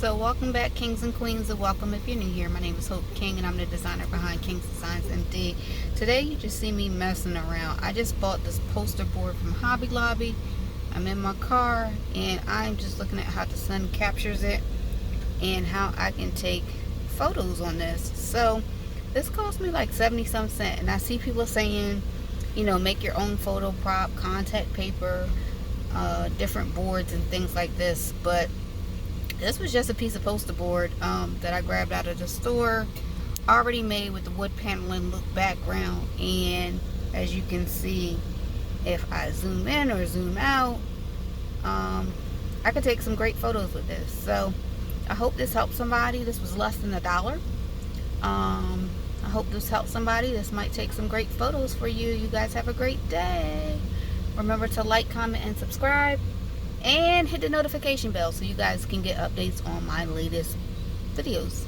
So welcome back, kings and queens, and welcome if you're new here. My name is Hope King and I'm the designer behind King's Designs MD. Today you just see me messing around. I just bought this poster board from Hobby Lobby. I'm in my car and I'm just looking at how the sun captures it and how I can take photos on this. So this cost me like 70 some cents, and I see people saying, you know, make your own photo prop, contact paper, different boards and things like this, but this was just a piece of poster board that I grabbed out of the store, already made with the wood paneling look background. And as you can see, if I zoom in or zoom out, I could take some great photos with this. So I hope this helps somebody. This was less than $1. I hope this helps somebody. This might take some great photos for you. You guys have a great day. Remember to like, comment, and subscribe. And hit the notification bell so you guys can get updates on my latest videos.